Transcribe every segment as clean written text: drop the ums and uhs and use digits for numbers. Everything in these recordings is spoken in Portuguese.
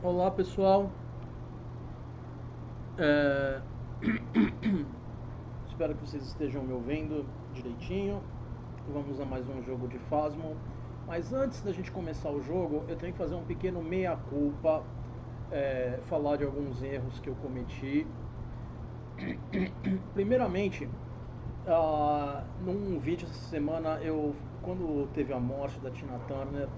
Olá pessoal, É, espero que vocês estejam me ouvindo direitinho. Vamos a mais um jogo de Phasmo. Mas antes da gente começar o jogo, eu tenho que fazer um pequeno meia-culpa, falar de alguns erros que eu cometi. Primeiramente, num vídeo essa semana, quando teve a morte da Tina Turner,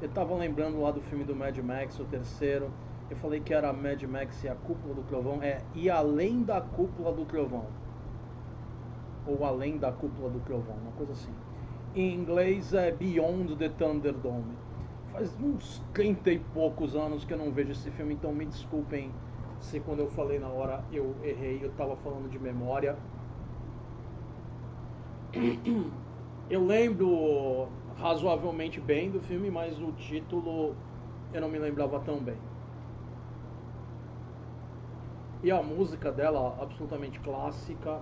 eu tava lembrando lá do filme do Mad Max, o terceiro. Eu falei que era Mad Max e a Cúpula do Trovão. E Além da Cúpula do Trovão. Ou Além da Cúpula do Trovão, uma coisa assim. Em inglês é Beyond the Thunderdome. Faz uns 30 e poucos anos que eu não vejo esse filme, então me desculpem se quando eu falei na hora eu errei, eu tava falando de memória. Eu lembro razoavelmente bem do filme, mas o título eu não me lembrava tão bem. E a música dela, absolutamente clássica.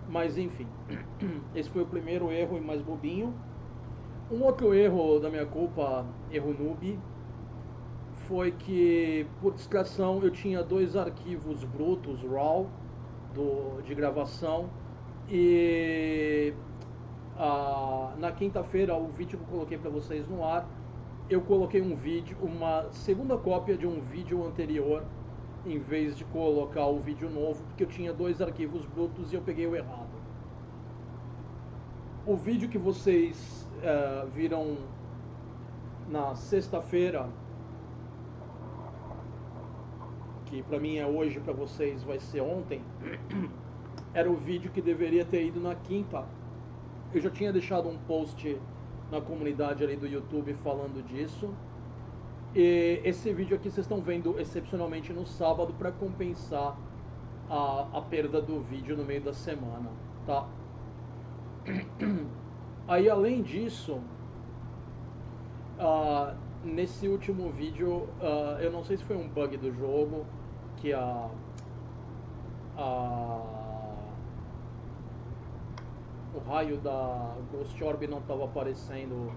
Mas enfim, esse foi o primeiro erro e mais bobinho. Um outro erro da minha culpa, erro noob, foi que por distração eu tinha dois arquivos brutos, RAW, de gravação. E na quinta-feira, o vídeo que eu coloquei para vocês no ar, eu coloquei uma segunda cópia de um vídeo anterior, em vez de colocar o vídeo novo, porque eu tinha dois arquivos brutos e eu peguei o errado. O vídeo que vocês viram na sexta-feira, que pra mim é hoje, pra vocês vai ser ontem, era o vídeo que deveria ter ido na quinta. Eu já tinha deixado um post na comunidade ali do YouTube falando disso. E esse vídeo aqui vocês estão vendo excepcionalmente no sábado para compensar a perda do vídeo no meio da semana, tá? Aí além disso, nesse último vídeo, eu não sei se foi um bug do jogo, que o raio da Ghost Orb não estava aparecendo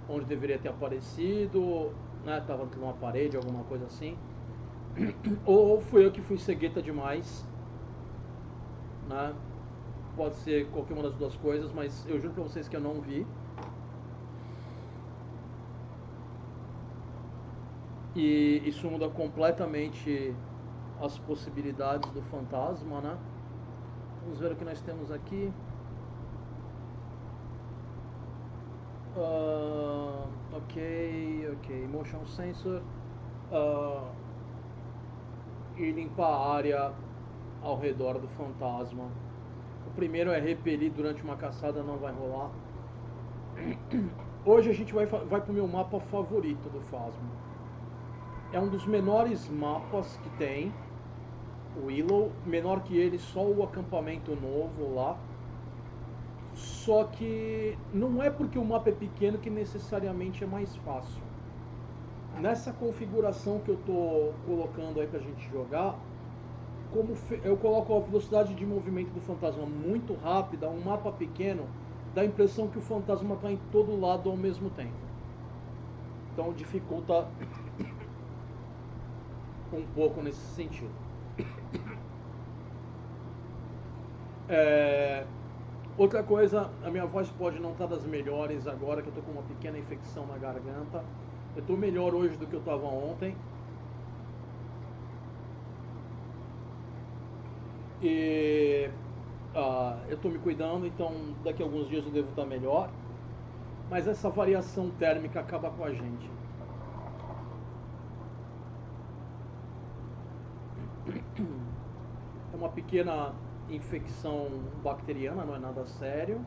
onde deveria ter aparecido, né? Tava numa parede, alguma coisa assim. Ou fui eu que fui cegueta demais, né? Pode ser qualquer uma das duas coisas, mas eu juro pra vocês que eu não vi. E isso muda completamente as possibilidades do fantasma, né? Vamos ver o que nós temos aqui. Ok, motion sensor. E limpar a área ao redor do fantasma. O primeiro é repelir durante uma caçada, não vai rolar. Hoje a gente vai pro meu mapa favorito do Phasmo. É um dos menores mapas que tem, o Willow. Menor que ele, só o acampamento novo lá. Só que não é porque o mapa é pequeno que necessariamente é mais fácil. Nessa configuração que eu tô colocando aí pra gente jogar, como eu coloco a velocidade de movimento do fantasma muito rápida, um mapa pequeno, dá a impressão que o fantasma está em todo lado ao mesmo tempo. Então dificulta um pouco nesse sentido. Outra coisa, a minha voz pode não estar das melhores agora, que eu estou com uma pequena infecção na garganta. Eu estou melhor hoje do que eu estava ontem. E eu estou me cuidando, então daqui a alguns dias eu devo estar melhor. Mas essa variação térmica acaba com a gente. É uma pequena infecção bacteriana, não é nada sério.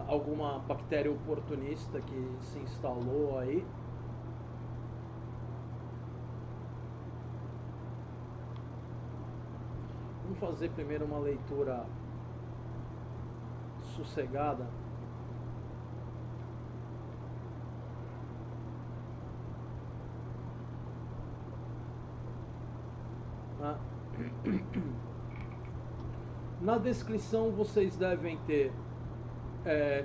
Alguma bactéria oportunista que se instalou aí. Vamos fazer primeiro uma leitura sossegada. né? Na descrição vocês devem ter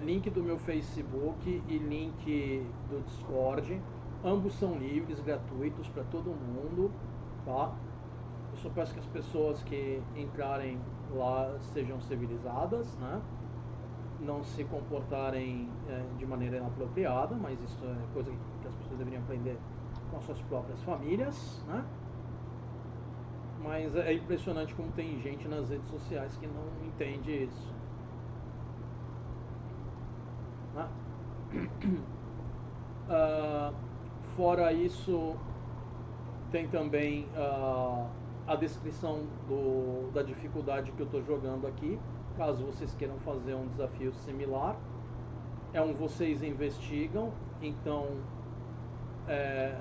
link do meu Facebook e link do Discord. Ambos são livres, gratuitos para todo mundo, tá? Eu só peço que as pessoas que entrarem lá sejam civilizadas, né? Não se comportarem de maneira inapropriada, mas isso é coisa que as pessoas deveriam aprender com as suas próprias famílias, né? Mas é impressionante como tem gente nas redes sociais que não entende isso, né? Fora isso, tem também a descrição da dificuldade que eu estou jogando aqui, caso vocês queiram fazer um desafio similar. É um vocês investigam, então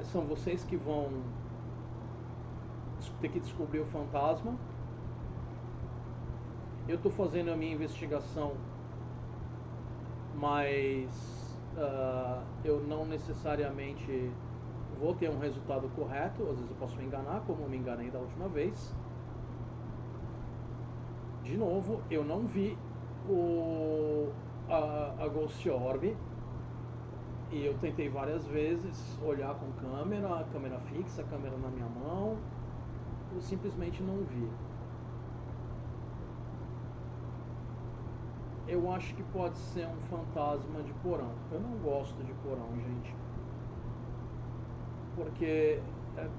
são vocês que vão ter que descobrir o fantasma. Eu estou fazendo a minha investigação, mas eu não necessariamente vou ter um resultado correto. Às vezes eu posso me enganar, como eu me enganei da última vez. De novo, eu não vi a Ghost Orb, e eu tentei várias vezes olhar com câmera fixa, câmera na minha mão. Eu simplesmente não vi. Eu acho que pode ser um fantasma de porão. Eu não gosto de porão, gente. Porque,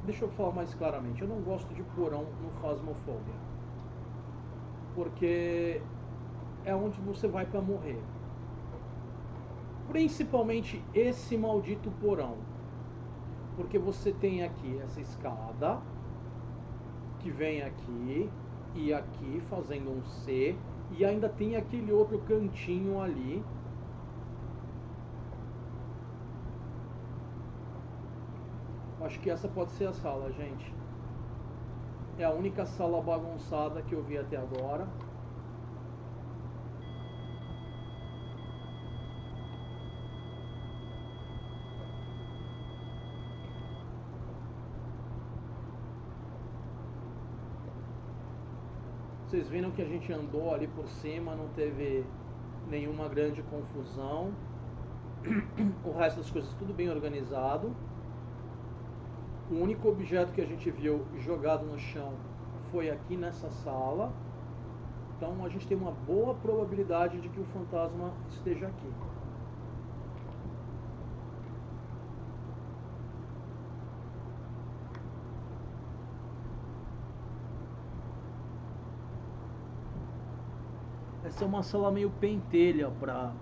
deixa eu falar mais claramente, eu não gosto de porão no Phasmophobia. Porque é onde você vai para morrer. Principalmente esse maldito porão. Porque você tem aqui essa escada que vem aqui e aqui fazendo um C, e ainda tem aquele outro cantinho ali. Acho que essa pode ser a sala, gente. É a única sala bagunçada que eu vi até agora. Vocês viram que a gente andou ali por cima, não teve nenhuma grande confusão. O resto das coisas tudo bem organizado. O único objeto que a gente viu jogado no chão foi aqui nessa sala. Então a gente tem uma boa probabilidade de que o fantasma esteja aqui. Essa é uma sala meio pentelha para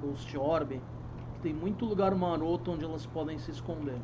Ghost Orb, que tem muito lugar maroto onde elas podem se esconder.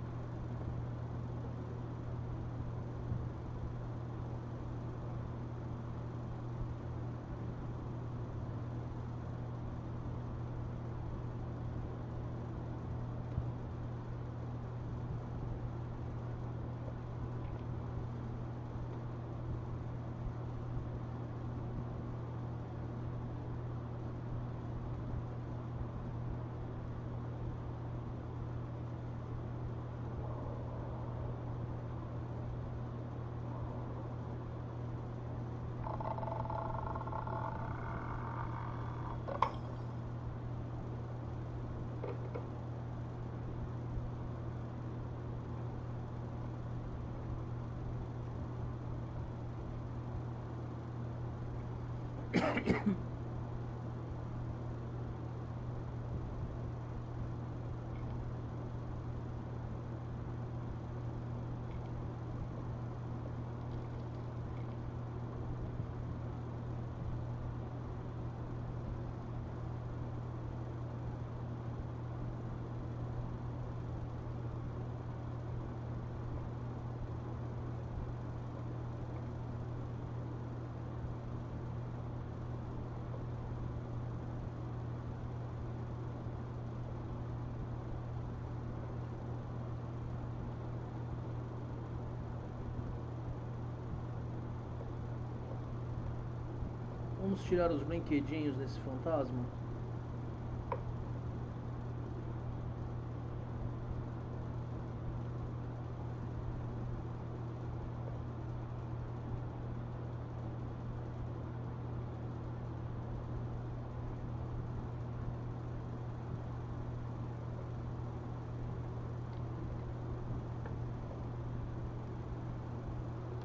Vamos tirar os brinquedinhos desse fantasma.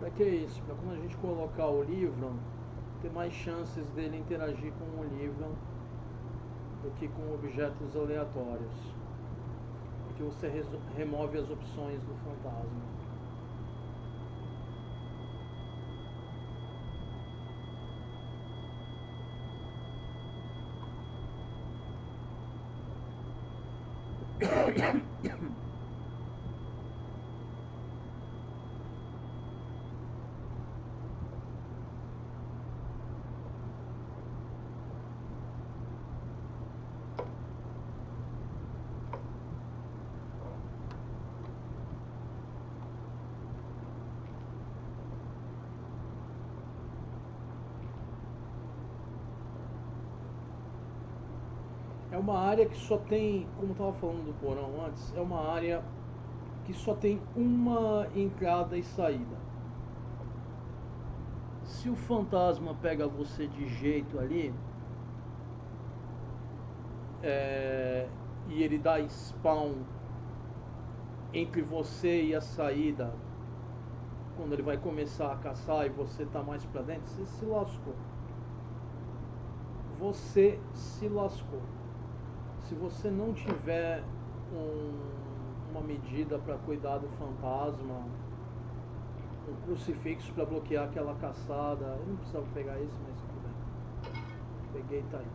Para que isso? Para quando a gente colocar o livro, ter mais chances dele interagir com o livro do que com objetos aleatórios. Porque você remove as opções do fantasma. É uma área que só tem, como eu estava falando do porão antes, é uma área que só tem uma entrada e saída. Se o fantasma pega você de jeito ali, e ele dá spawn entre você e a saída, quando ele vai começar a caçar e você tá mais pra dentro, você se lascou. Você se lascou. Se você não tiver uma medida para cuidar do fantasma, um crucifixo para bloquear aquela caçada, eu não precisava pegar esse, mas tudo bem. Peguei e tá aí.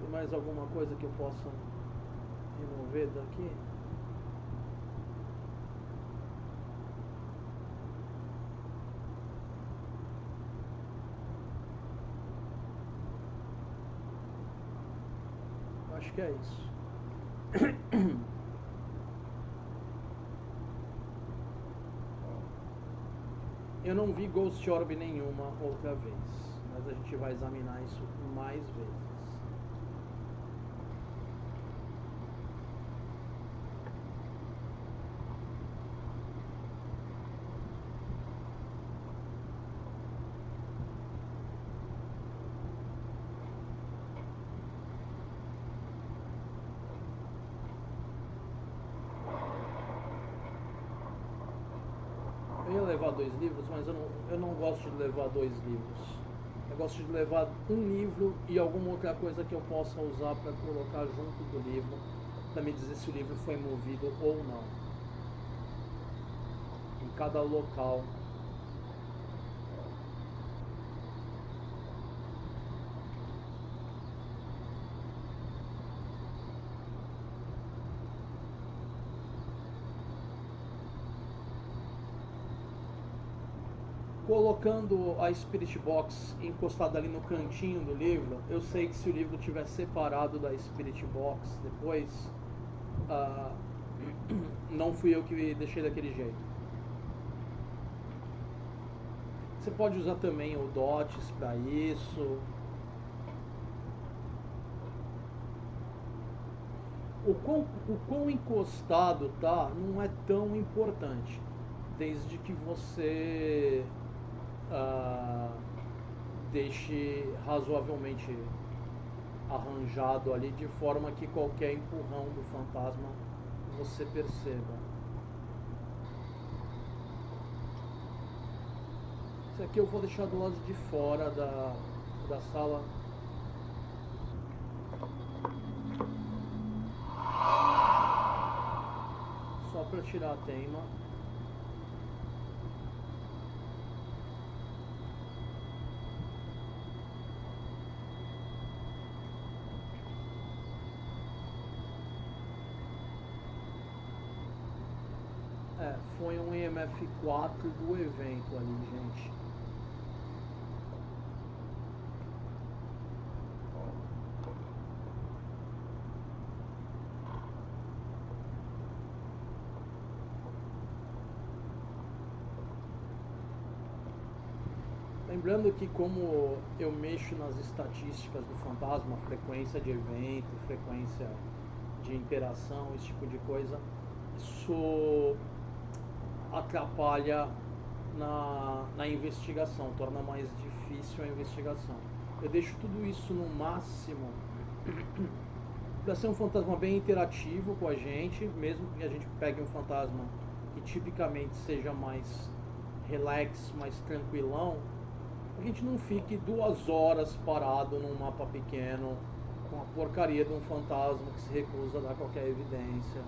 Tem mais alguma coisa que eu possa remover daqui? Acho que é isso. Eu não vi Ghost Orb nenhuma outra vez, mas a gente vai examinar isso mais vezes. Eu ia levar 2 livros, mas eu não gosto de levar 2 livros. Eu gosto de levar um livro e alguma outra coisa que eu possa usar para colocar junto do livro, para me dizer se o livro foi movido ou não. Em cada local. Colocando a Spirit Box encostada ali no cantinho do livro, eu sei que se o livro estiver separado da Spirit Box depois, não fui eu que deixei daquele jeito. Você pode usar também o Dots para isso. O quão encostado tá não é tão importante, desde que você deixe razoavelmente arranjado ali, de forma que qualquer empurrão do fantasma você perceba. Esse aqui eu vou deixar do lado de fora da sala. Só para tirar a teima. Foi um EMF 4 do evento ali, gente. Lembrando que como eu mexo nas estatísticas do fantasma, frequência de evento, frequência de interação, esse tipo de coisa, isso atrapalha na investigação, torna mais difícil a investigação. Eu deixo tudo isso no máximo Para ser um fantasma bem interativo com a gente, mesmo que a gente pegue um fantasma que tipicamente seja mais relax, mais tranquilão, a gente não fique 2 horas parado num mapa pequeno com a porcaria de um fantasma que se recusa a dar qualquer evidência.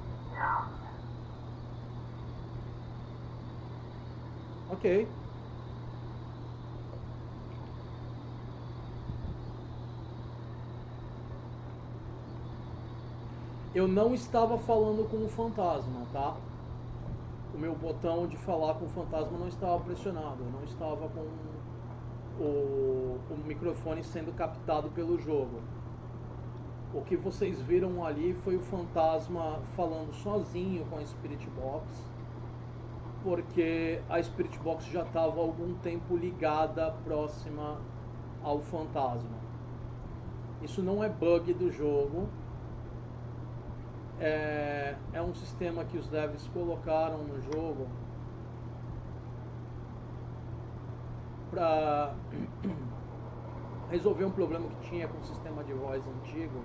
Ok. Eu não estava falando com o fantasma, tá? O meu botão de falar com o fantasma não estava pressionado, eu não estava com o microfone sendo captado pelo jogo. O que vocês viram ali foi o fantasma falando sozinho com a Spirit Box, porque a Spirit Box já estava há algum tempo ligada próxima ao fantasma. Isso não é bug do jogo, é um sistema que os devs colocaram no jogo para resolver um problema que tinha com o sistema de voz antigo,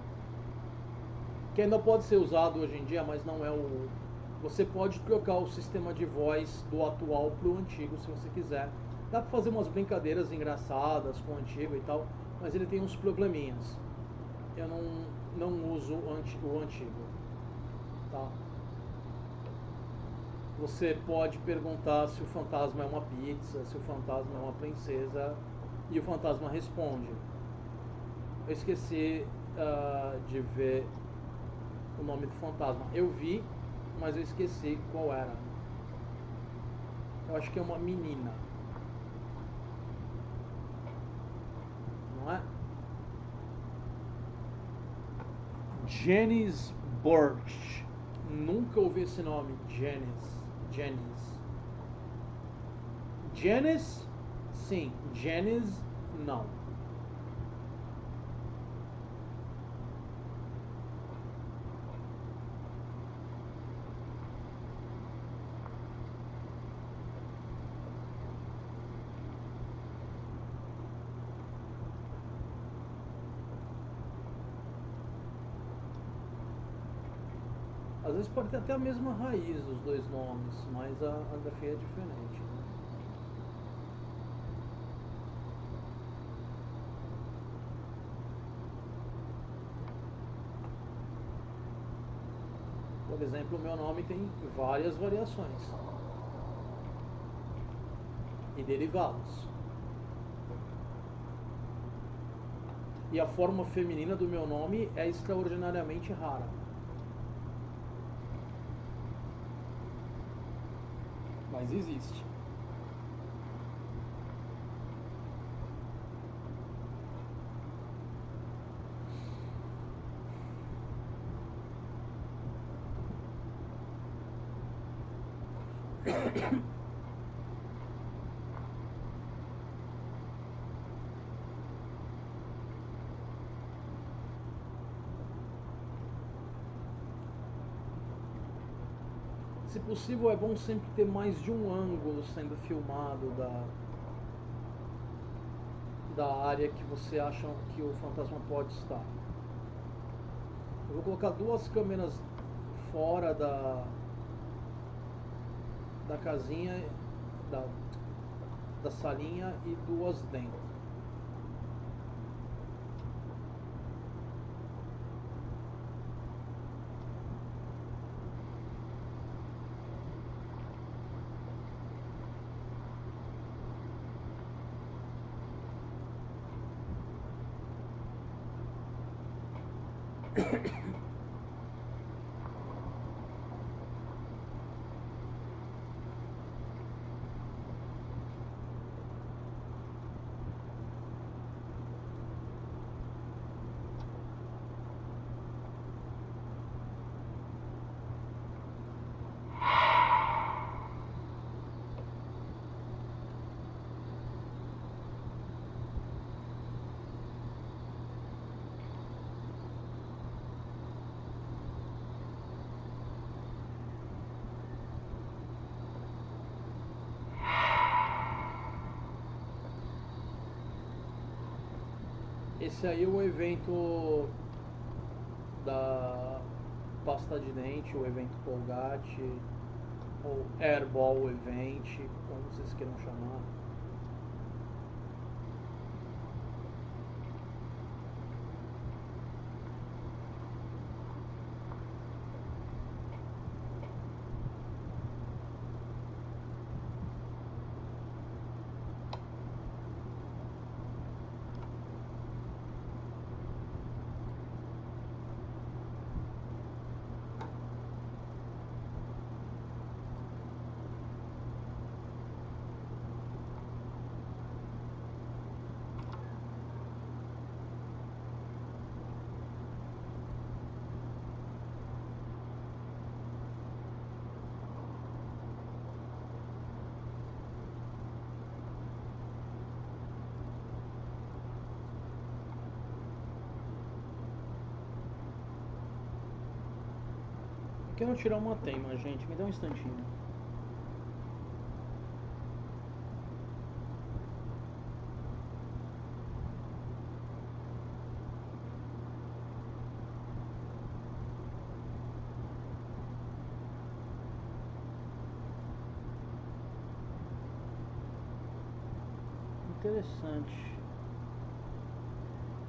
que ainda pode ser usado hoje em dia, mas não é o... Você pode trocar o sistema de voz do atual para o antigo, se você quiser. Dá para fazer umas brincadeiras engraçadas com o antigo e tal, mas ele tem uns probleminhas. Eu não uso o antigo, tá? Você pode perguntar se o fantasma é uma pizza, se o fantasma é uma princesa, e o fantasma responde. Eu esqueci de ver o nome do fantasma. Eu vi, mas eu esqueci qual era. Eu acho que é uma menina. Não é? Janice Burch. Nunca ouvi esse nome. Janice. Janice? Sim. Janice? Não. Às vezes pode ter até a mesma raiz os dois nomes, mas a grafia é diferente. Né? Por exemplo, o meu nome tem várias variações e derivados. E a forma feminina do meu nome é extraordinariamente rara. Mas existe. Se possível, é bom sempre ter mais de um ângulo sendo filmado da área que você acha que o fantasma pode estar. Eu vou colocar 2 câmeras fora da casinha, da salinha, e 2 dentro. Esse aí é o evento da pasta de dente, o evento Colgate, ou Airball Event, como vocês queiram chamar. Quero tirar uma teima, gente. Me dá um instantinho. Interessante.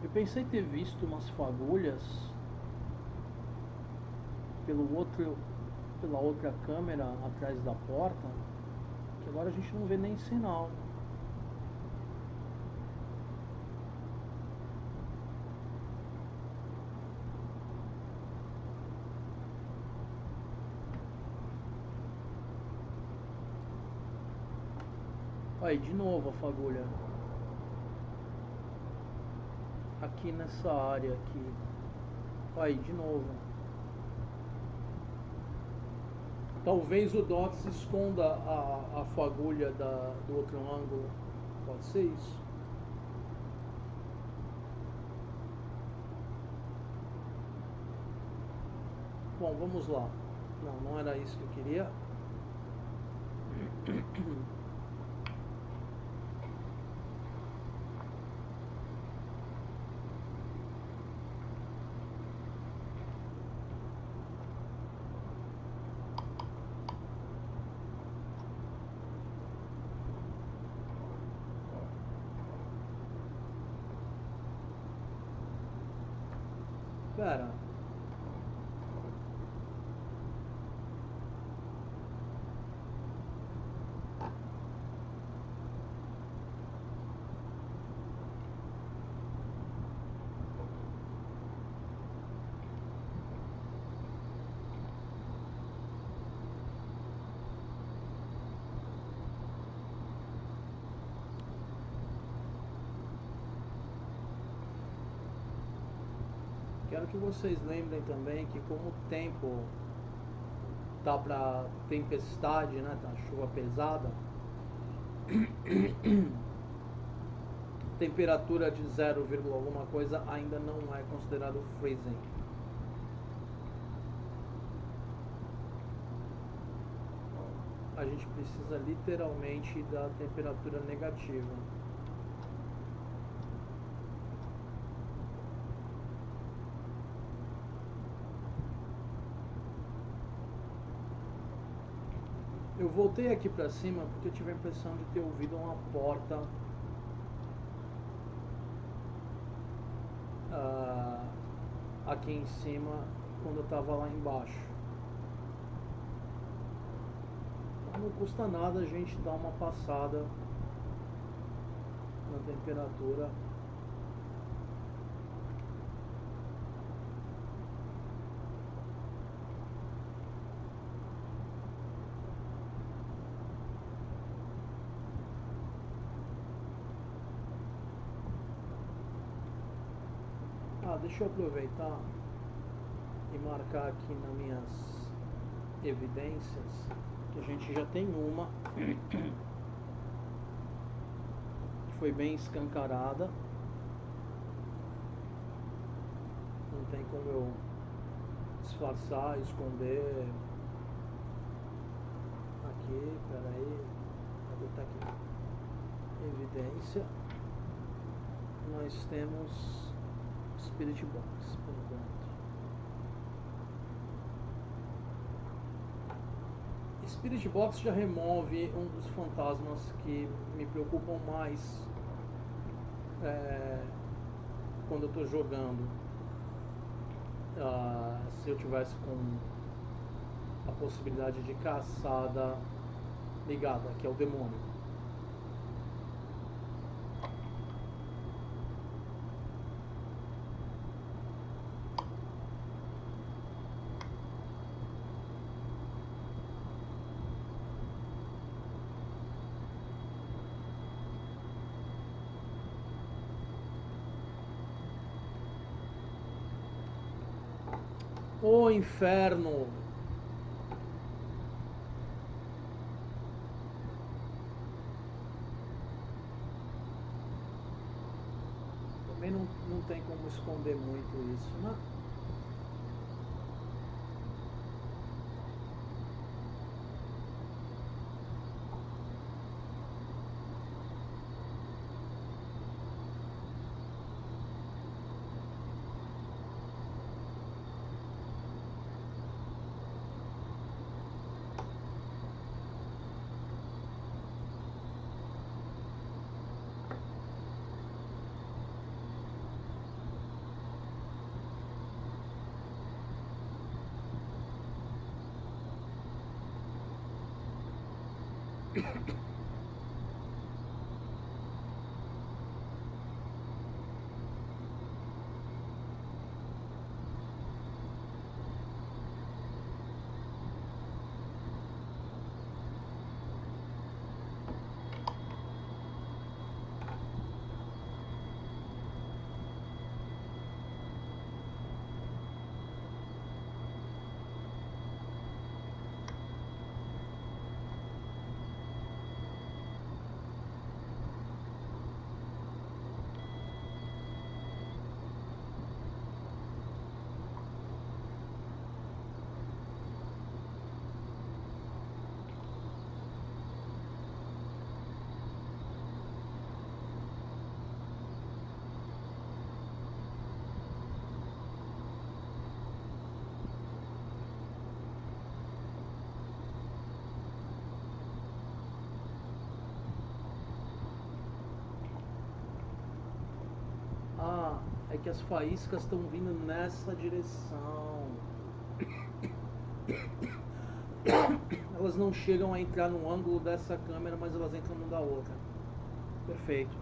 Eu pensei ter visto umas fagulhas pela outra câmera atrás da porta, que agora a gente não vê nem sinal. Aí, de novo a fagulha. Aqui nessa área aqui. Aí, de novo. Talvez o DOTS esconda a fagulha do outro ângulo. Pode ser isso. Bom, vamos lá. Não era isso que eu queria. Pera. Quero que vocês lembrem também que como o tempo tá para tempestade, né, tá chuva pesada, temperatura de 0, alguma coisa ainda não é considerado freezing. A gente precisa literalmente da temperatura negativa. Eu voltei aqui pra cima porque eu tive a impressão de ter ouvido uma porta aqui em cima quando eu estava lá embaixo. Não custa nada a gente dar uma passada na temperatura. Deixa eu aproveitar e marcar aqui nas minhas evidências que a gente já tem uma que foi bem escancarada. Não tem como eu disfarçar, esconder. Aqui, peraí, cadê? Tá aqui. Evidência. Nós temos Spirit Box, por enquanto. Spirit Box já remove um dos fantasmas que me preocupam mais quando eu estou jogando. Se eu tivesse com a possibilidade de caçada ligada, que é o demônio. O inferno! Também não tem como esconder muito isso, né? É que as faíscas estão vindo nessa direção. Elas não chegam a entrar no ângulo dessa câmera, mas elas entram no da outra. Perfeito.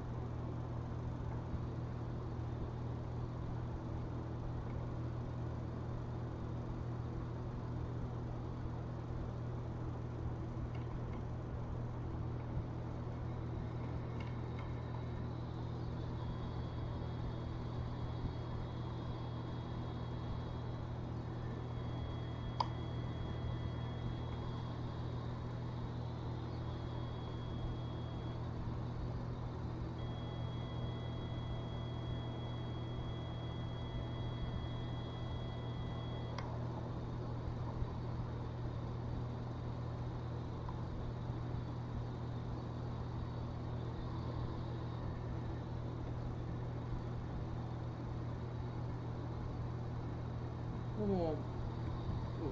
Vamos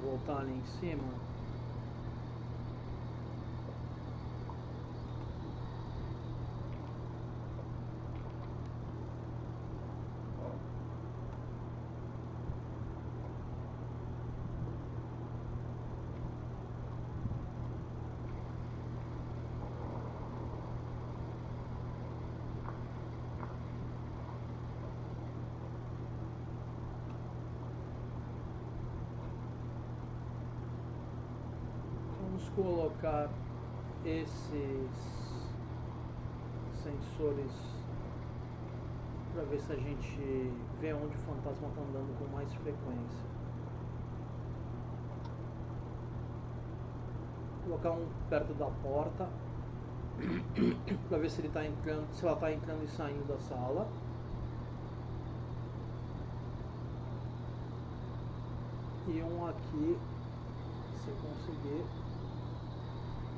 voltar ali em cima. Vamos colocar esses sensores para ver se a gente vê onde o fantasma está andando com mais frequência. Vou colocar um perto da porta para ver se ele tá entrando, se ela está entrando e saindo da sala. E um aqui, se conseguir,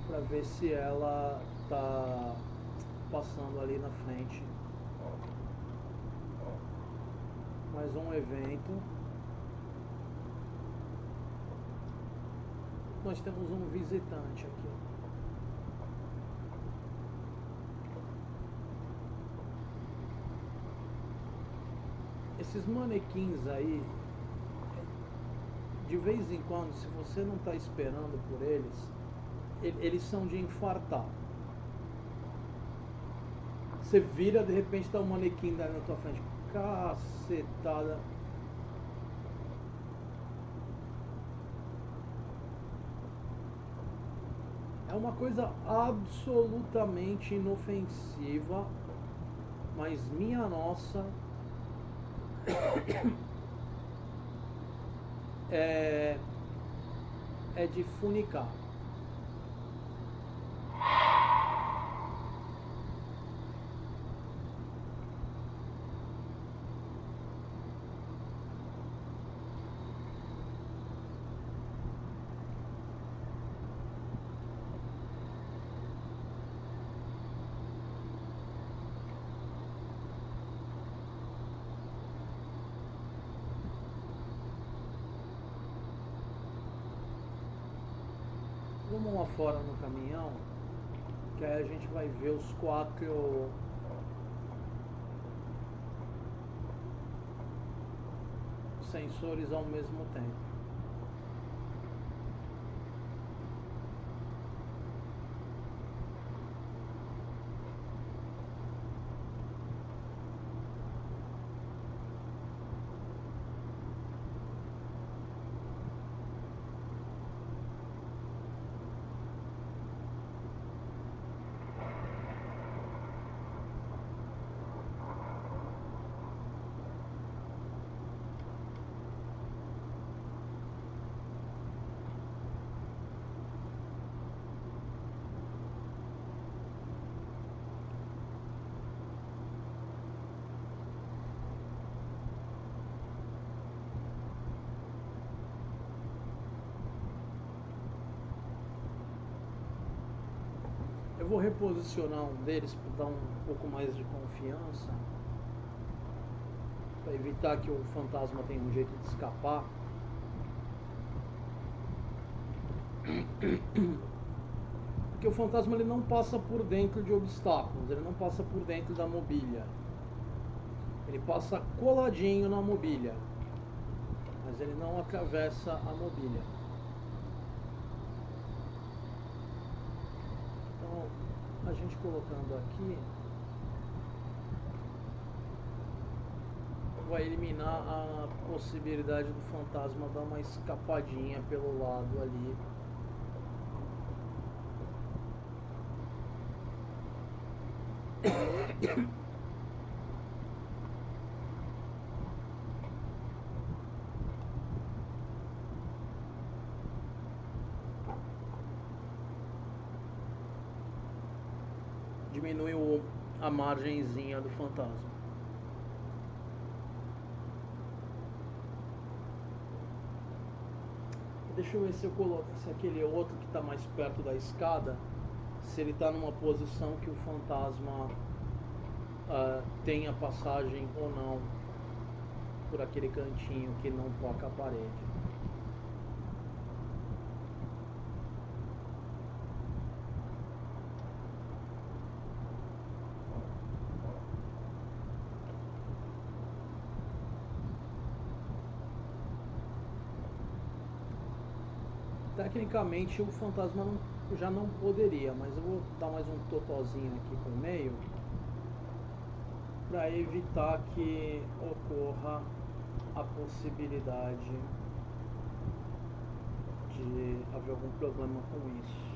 para ver se ela tá passando ali na frente. Mais um evento. nós temos um visitante aqui. Esses manequins aí, de vez em quando, se você não está esperando por eles, eles são de infartar. Você vira, de repente está um manequim daí na tua frente. Cacetada. É uma coisa absolutamente inofensiva, mas minha nossa, é de funicar. Vamos lá fora no caminhão, que aí a gente vai ver os 4 sensores ao mesmo tempo. Eu vou reposicionar um deles para dar um pouco mais de confiança, para evitar que o fantasma tenha um jeito de escapar. Porque o fantasma ele não passa por dentro de obstáculos, ele não passa por dentro da mobília. Ele passa coladinho na mobília, mas ele não atravessa a mobília. Então, a gente colocando aqui vai eliminar a possibilidade do fantasma dar uma escapadinha pelo lado ali. Diminui a margenzinha do fantasma. Deixa eu ver se eu coloco se aquele outro que está mais perto da escada, se ele está numa posição que o fantasma tenha passagem ou não por aquele cantinho que não toca a parede. Tecnicamente o fantasma já não poderia, mas eu vou dar mais um totozinho aqui pro meio para evitar que ocorra a possibilidade de haver algum problema com isso.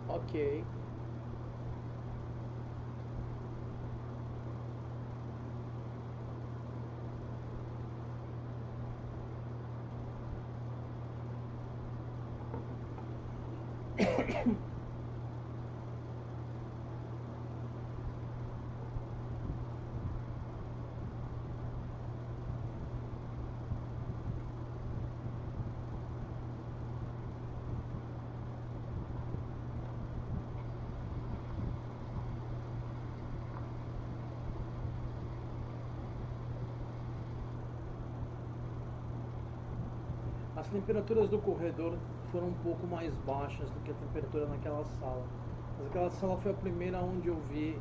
Ok. As temperaturas do corredor foram um pouco mais baixas do que a temperatura naquela sala. Mas aquela sala foi a primeira onde eu vi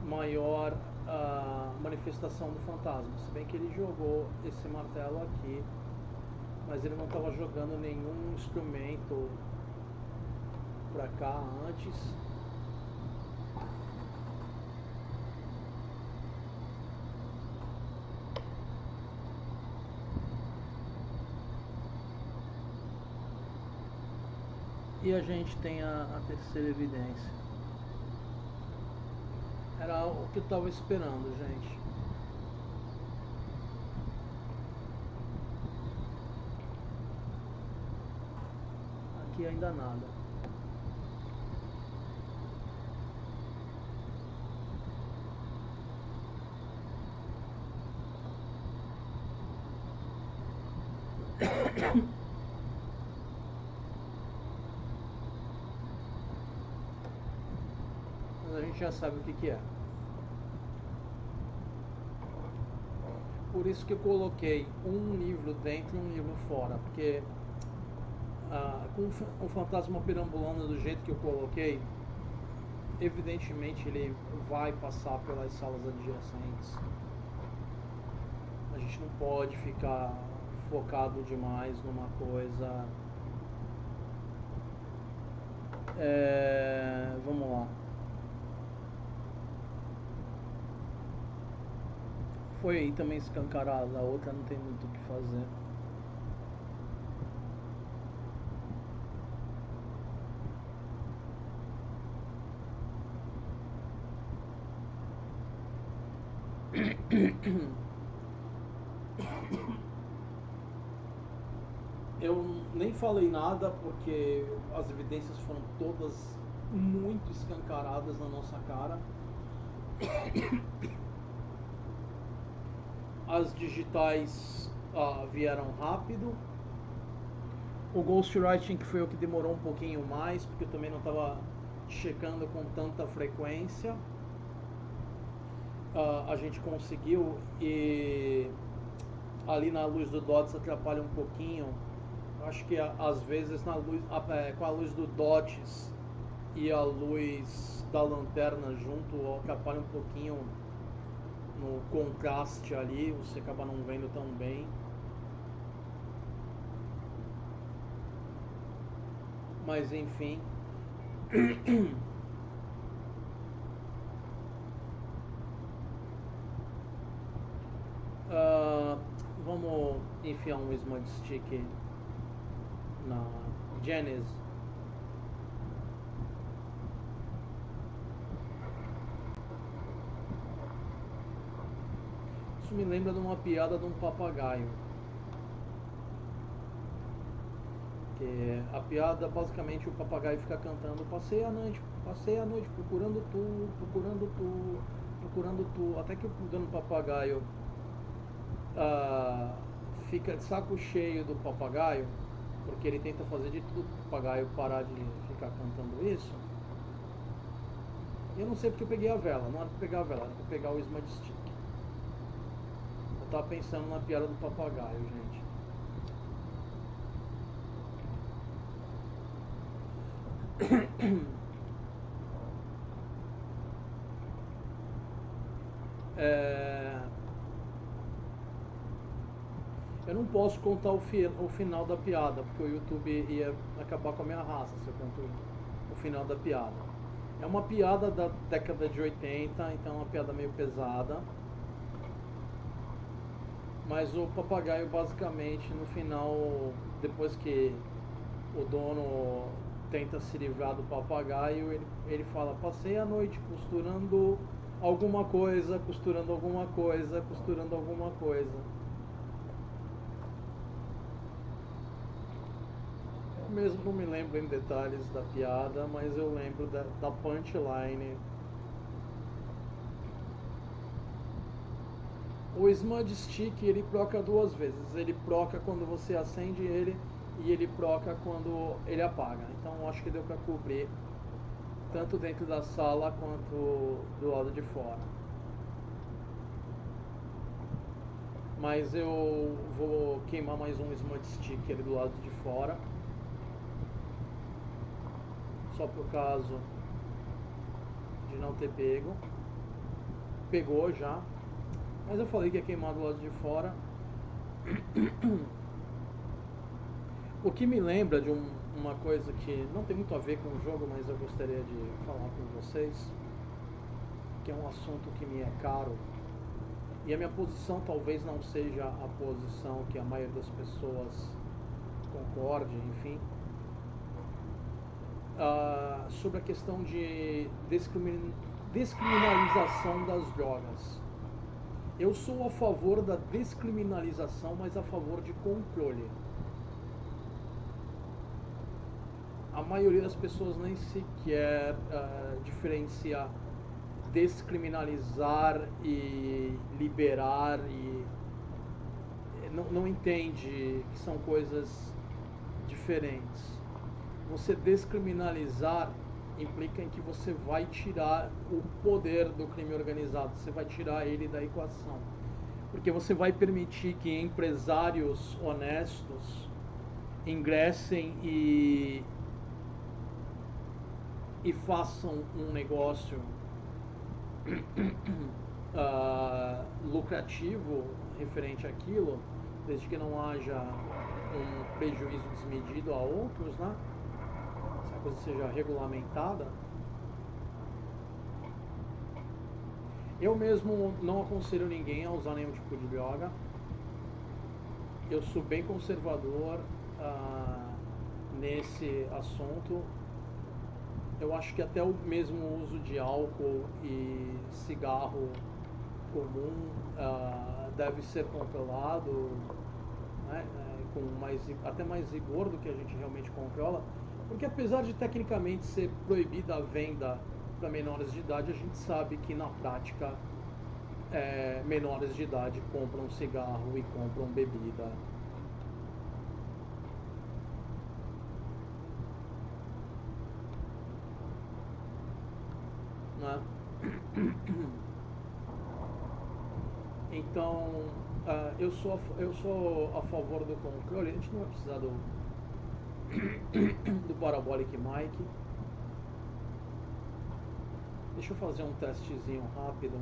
maior manifestação do fantasma. Se bem que ele jogou esse martelo aqui, mas ele não estava jogando nenhum instrumento pra cá antes. E a gente tem a terceira evidência. Era o que eu estava esperando, gente. Aqui ainda nada. Mas a gente já sabe o que é. Por isso que eu coloquei um livro dentro e um livro fora, porque com o fantasma perambulando do jeito que eu coloquei, evidentemente ele vai passar pelas salas adjacentes. A gente não pode ficar focado demais numa coisa. Vamos lá. Foi aí também escancarada, a outra não tem muito o que fazer. Eu nem falei nada porque as evidências foram todas muito escancaradas na nossa cara. As digitais vieram rápido. O ghostwriting, que foi o que demorou um pouquinho mais, porque eu também não estava checando com tanta frequência. A gente conseguiu, e ali na luz do DOTS atrapalha um pouquinho. Acho que às vezes na luz, com a luz do DOTS e a luz da lanterna junto atrapalha um pouquinho no contraste ali, você acaba não vendo tão bem. Mas enfim. Vamos enfiar um smudge stick na Genesis. Isso me lembra de uma piada de um papagaio. Que a piada, basicamente, o papagaio fica cantando: passei a noite procurando tu, procurando tu, procurando tu. Até que o dono do papagaio fica de saco cheio do papagaio, porque ele tenta fazer de tudo para o papagaio parar de ficar cantando isso. Eu não sei porque eu peguei a vela, não era para pegar a vela, era para pegar o smudge stick. Eu tava pensando na piada do papagaio, gente. Eu não posso contar o final da piada, porque o YouTube ia acabar com a minha raça se eu conto o final da piada. É uma piada da década de 80, então é uma piada meio pesada. Mas o papagaio, basicamente, no final, depois que o dono tenta se livrar do papagaio, ele fala: passei a noite costurando alguma coisa, costurando alguma coisa, costurando alguma coisa. mesmo não me lembro em detalhes da piada, mas eu lembro da punchline. O Smudge Stick ele proca duas vezes. Ele proca quando você acende ele e ele proca quando ele apaga. Então acho que deu para cobrir tanto dentro da sala quanto do lado de fora. Mas eu vou queimar mais um Smudge Stick ali do lado de fora. Só por caso de não ter pego. Pegou já. Mas eu falei que ia queimar do lado de fora. O que me lembra de uma coisa que não tem muito a ver com o jogo, mas eu gostaria de falar com vocês, que é um assunto que me é caro. E a minha posição talvez não seja a posição que a maioria das pessoas concorde, enfim. Sobre a questão de descriminalização das drogas. Eu sou a favor da descriminalização, mas a favor de controle. A maioria das pessoas nem sequer diferenciar descriminalizar e liberar e não entende que são coisas diferentes. Você descriminalizar implica em que você vai tirar o poder do crime organizado, você vai tirar ele da equação, porque você vai permitir que empresários honestos ingressem e façam um negócio lucrativo referente àquilo, desde que não haja um prejuízo desmedido a outros, né? Se a coisa seja regulamentada. Eu mesmo não aconselho ninguém a usar nenhum tipo de droga. Eu sou bem conservador nesse assunto. Eu acho que até o mesmo uso de álcool e cigarro comum deve ser controlado, né, com até mais rigor do que a gente realmente controla, porque apesar de tecnicamente ser proibida a venda para menores de idade, a gente sabe que na prática menores de idade compram cigarro e compram bebida. Né? Então, eu sou a favor do controle. A gente não vai precisar do Parabolic Mic. Deixa eu fazer um testezinho rápido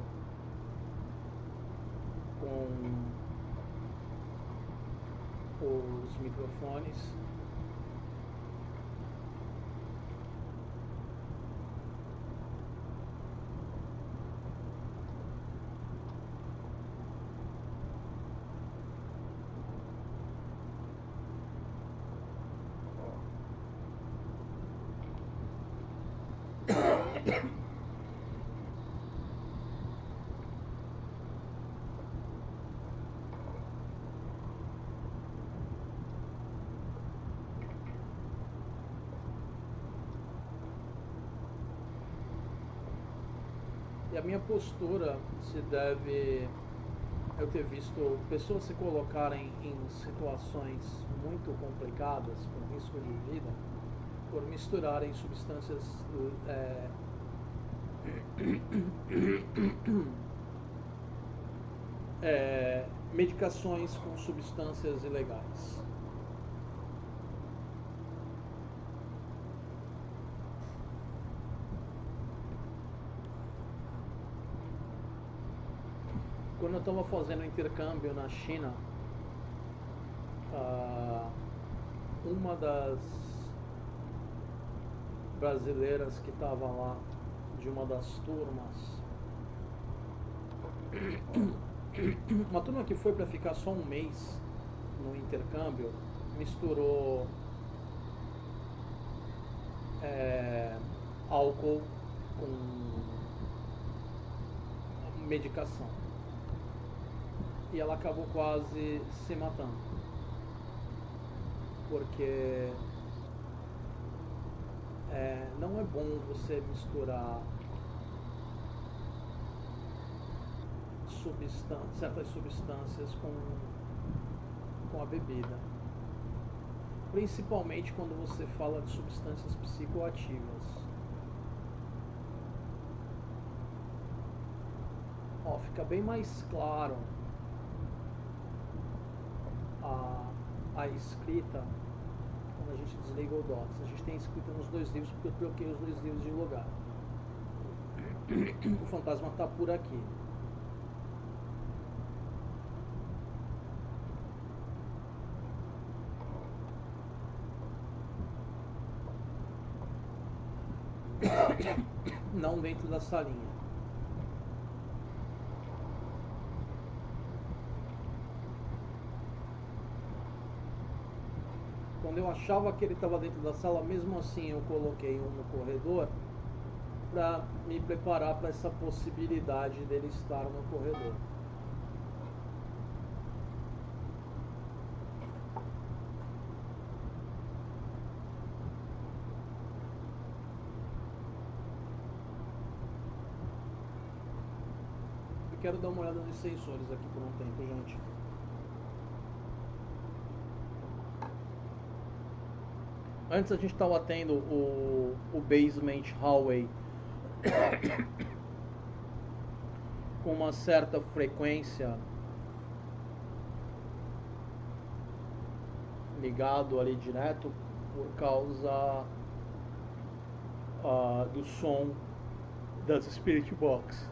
com os microfones. E a minha postura se deve eu ter visto pessoas se colocarem em situações muito complicadas, com risco de vida, por misturarem substâncias medicações com substâncias ilegais. Quando eu estava fazendo intercâmbio na China, uma das brasileiras que estava lá, de uma das turmas, uma turma que foi para ficar só um mês no intercâmbio, misturou álcool com medicação. E ela acabou quase se matando. Porque não é bom você misturar certas substâncias com a bebida. Principalmente quando você fala de substâncias psicoativas. Ó, fica bem mais claro a escrita quando a gente desliga o DOTS. A gente tem escrita nos dois livros porque eu troquei os dois livros de lugar. O fantasma está por aqui. Não dentro da salinha. Quando eu achava que ele estava dentro da sala, mesmo assim eu coloquei um no corredor para me preparar para essa possibilidade dele estar no corredor. Eu quero dar uma olhada nos sensores aqui por um tempo, gente. Antes a gente estava tendo o basement hallway com uma certa frequência ligado ali direto por causa do som das Spirit Box.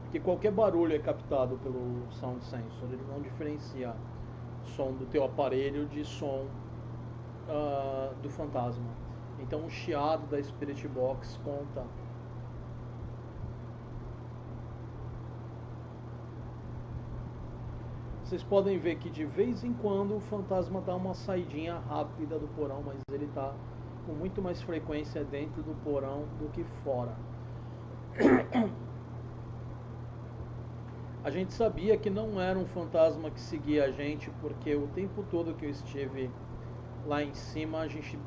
Porque qualquer barulho é captado pelo Sound Sensor, ele não diferencia som do teu aparelho de som do fantasma. Então o chiado da Spirit Box conta. Vocês podem ver que de vez em quando o fantasma dá uma saidinha rápida do porão, mas ele está com muito mais frequência dentro do porão do que fora. A gente sabia que não era um fantasma que seguia a gente, porque o tempo todo que eu estive lá em cima, a gente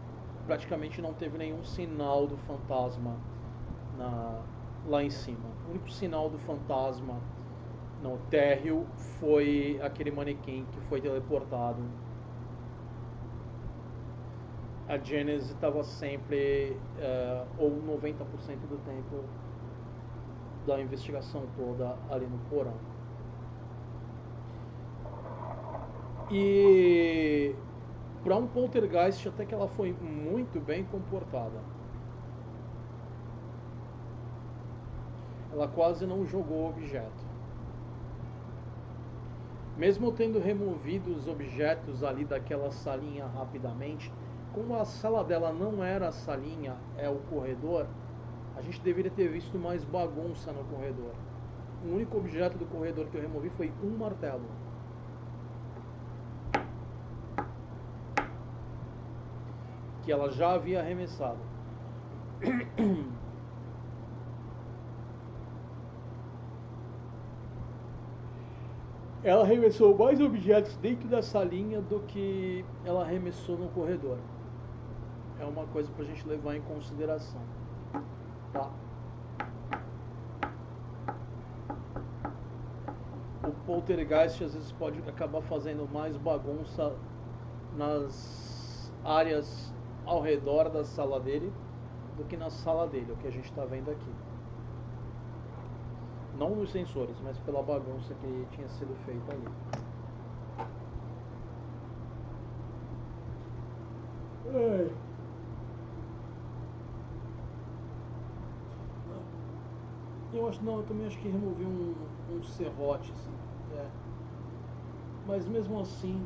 praticamente não teve nenhum sinal do fantasma lá em cima. O único sinal do fantasma no térreo foi aquele manequim que foi teleportado. A Genesis estava sempre, ou 90% do tempo da investigação toda ali no porão. E para um poltergeist até que ela foi muito bem comportada. Ela quase não jogou objeto. Mesmo tendo removido os objetos ali daquela salinha rapidamente, como a sala dela não era a salinha, é o corredor, a gente deveria ter visto mais bagunça no corredor. O único objeto do corredor que eu removi foi um martelo. Que ela já havia arremessado. Ela arremessou mais objetos dentro da salinha do que ela arremessou no corredor. É uma coisa pra gente levar em consideração. Tá? O poltergeist às vezes pode acabar fazendo mais bagunça nas áreas ao redor da sala dele do que na sala dele, o que a gente está vendo aqui. Não nos sensores, mas pela bagunça que tinha sido feita ali. Eu também acho que removi um serrote, assim. Mas mesmo assim,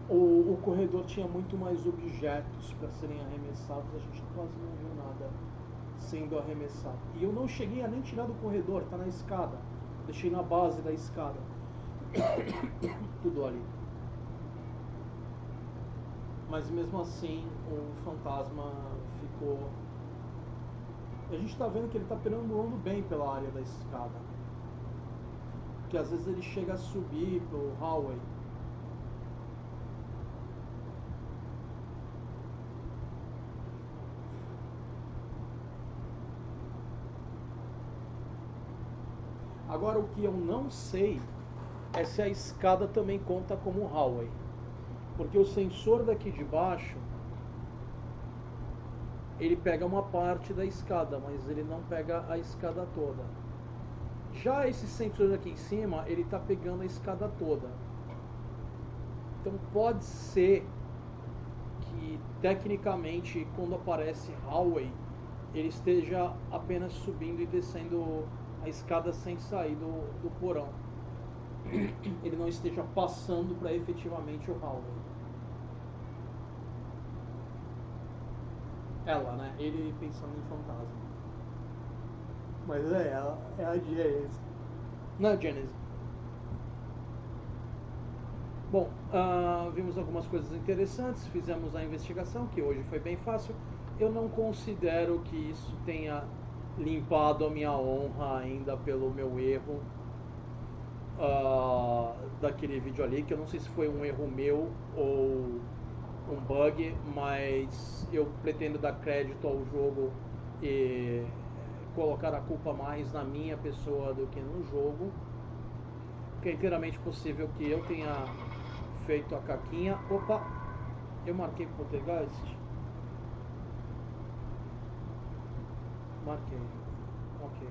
o corredor tinha muito mais objetos para serem arremessados, a gente quase não viu nada sendo arremessado. E eu não cheguei a nem tirar do corredor, tá na escada. Deixei na base da escada. Tudo ali. Mas mesmo assim, o fantasma ficou... A gente está vendo que ele está perambulando bem pela área da escada. Porque às vezes ele chega a subir pro hallway. Agora, o que eu não sei é se a escada também conta como hallway. Porque o sensor daqui de baixo, ele pega uma parte da escada, mas ele não pega a escada toda. Já esse sensor aqui em cima, ele está pegando a escada toda. Então pode ser que tecnicamente quando aparece hallway, ele esteja apenas subindo e descendo a escada sem sair do porão. Ele não esteja passando para efetivamente o hallway. Ela, né? Ele pensando em fantasma. Mas é a Genesis. Não é a Genesis. Bom, vimos algumas coisas interessantes, fizemos a investigação, que hoje foi bem fácil. Eu não considero que isso tenha limpado a minha honra ainda pelo meu erro daquele vídeo ali, que eu não sei se foi um erro meu ou um bug, mas eu pretendo dar crédito ao jogo e colocar a culpa mais na minha pessoa do que no jogo, que é inteiramente possível que eu tenha feito a caquinha. Opa, eu marquei Poltergeist. Marquei. Ok.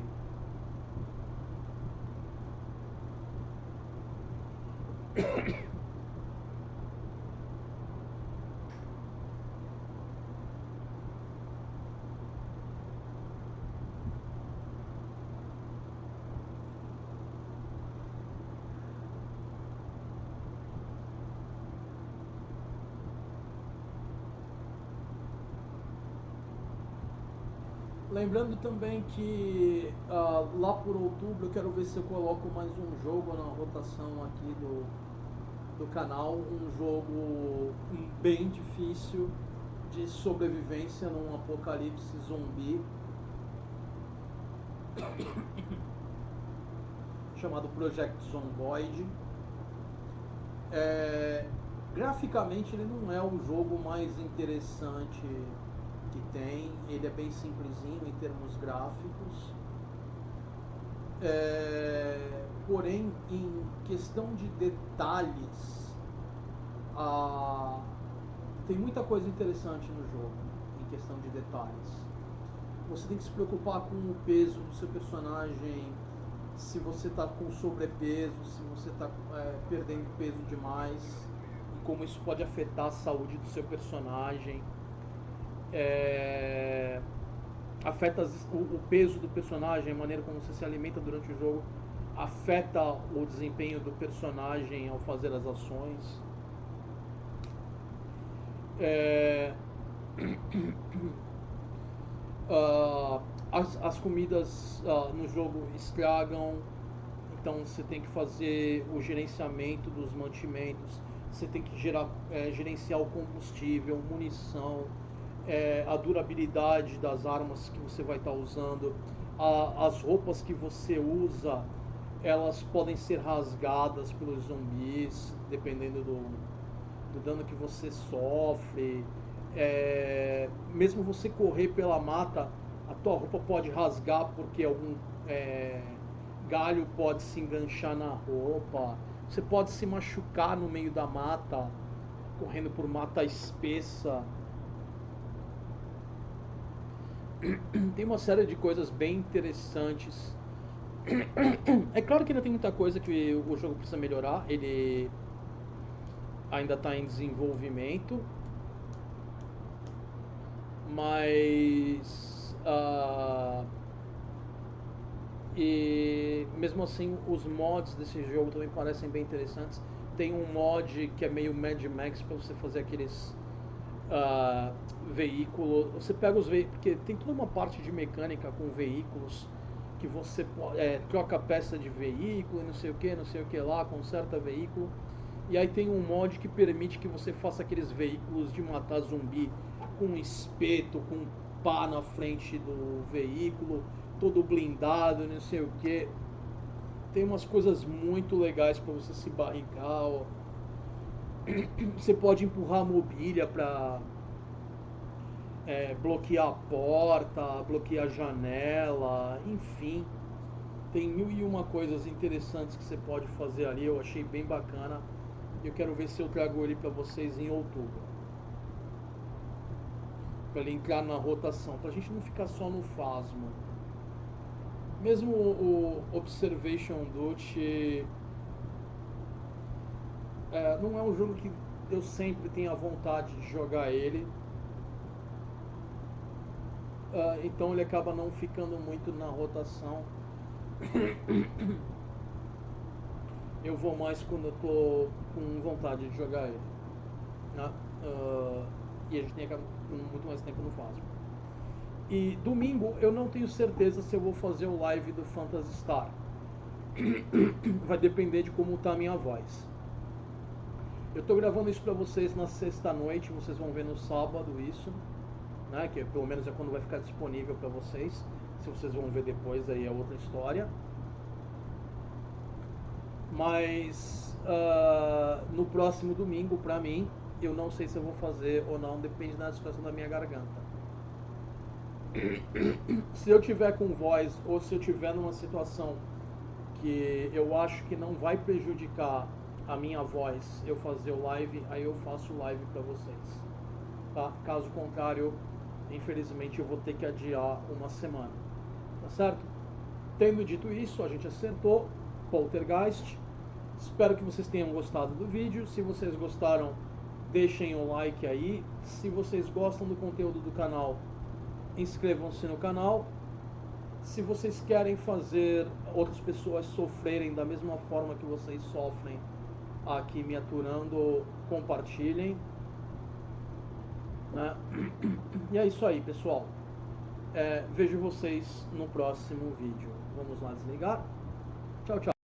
Lembrando também que lá por outubro eu quero ver se eu coloco mais um jogo na rotação aqui do canal, um jogo bem difícil de sobrevivência num apocalipse zumbi chamado Project Zomboid. Graficamente ele não é o jogo mais interessante que tem, ele é bem simplesinho em termos gráficos, porém em questão de detalhes tem muita coisa interessante no jogo, em questão de detalhes. Você tem que se preocupar com o peso do seu personagem, se você está com sobrepeso, se você está perdendo peso demais, e como isso pode afetar a saúde do seu personagem. Afeta o peso do personagem, a maneira como você se alimenta durante o jogo, afeta o desempenho do personagem ao fazer as ações. As comidas no jogo estragam, então você tem que fazer o gerenciamento dos mantimentos, você tem que gerenciar o combustível, munição, a durabilidade das armas que você vai estar usando, as roupas que você usa, elas podem ser rasgadas pelos zumbis, dependendo do dano que você sofre. Mesmo você correr pela mata, a tua roupa pode rasgar porque algum galho pode se enganchar na roupa. Você pode se machucar no meio da mata, correndo por mata espessa. Tem uma série de coisas bem interessantes. É claro que ainda tem muita coisa que o jogo precisa melhorar, ele ainda está em desenvolvimento, mas e mesmo assim os mods desse jogo também parecem bem interessantes. Tem um mod que é meio Mad Max para você fazer aqueles veículos. Você pega os veículos, porque tem toda uma parte de mecânica com veículos que você troca peça de veículo, não sei o que lá, conserta veículo. E aí tem um mod que permite que você faça aqueles veículos de matar zumbi com espeto, com pá na frente do veículo, todo blindado, não sei o que. Tem umas coisas muito legais para você se barrigar. Você pode empurrar a mobília para bloquear a porta, bloquear a janela, enfim. Tem mil e uma coisas interessantes que você pode fazer ali, eu achei bem bacana. Eu quero ver se eu trago ele para vocês em outubro. Para ele entrar na rotação, para a gente não ficar só no Phasmo. Mesmo o Observation Duty não é um jogo que eu sempre tenho a vontade de jogar ele. Então ele acaba não ficando muito na rotação. Eu vou mais quando eu tô com vontade de jogar ele, né? E a gente tem acaba ficando muito mais tempo no Phasmo. E domingo eu não tenho certeza se eu vou fazer o live do Phantasy Star. Vai depender de como tá a minha voz. Eu tô gravando isso pra vocês na sexta-noite, vocês vão ver no sábado isso, né? Que pelo menos é quando vai ficar disponível pra vocês. Se vocês vão ver depois, aí é outra história. Mas no próximo domingo, pra mim, eu não sei se eu vou fazer ou não, depende da situação da minha garganta. Se eu tiver com voz ou se eu tiver numa situação que eu acho que não vai prejudicar a minha voz eu fazer o live, aí eu faço o live pra vocês, tá? Caso contrário, infelizmente eu vou ter que adiar uma semana, tá certo? Tendo dito isso, a gente acertou. Poltergeist. Espero que vocês tenham gostado do vídeo. Se vocês gostaram, deixem o like aí. Se vocês gostam do conteúdo do canal, inscrevam-se no canal. Se vocês querem fazer outras pessoas sofrerem da mesma forma que vocês sofrem aqui me aturando, compartilhem, né? E é isso aí, pessoal. Vejo vocês no próximo vídeo. Vamos lá desligar. Tchau, tchau.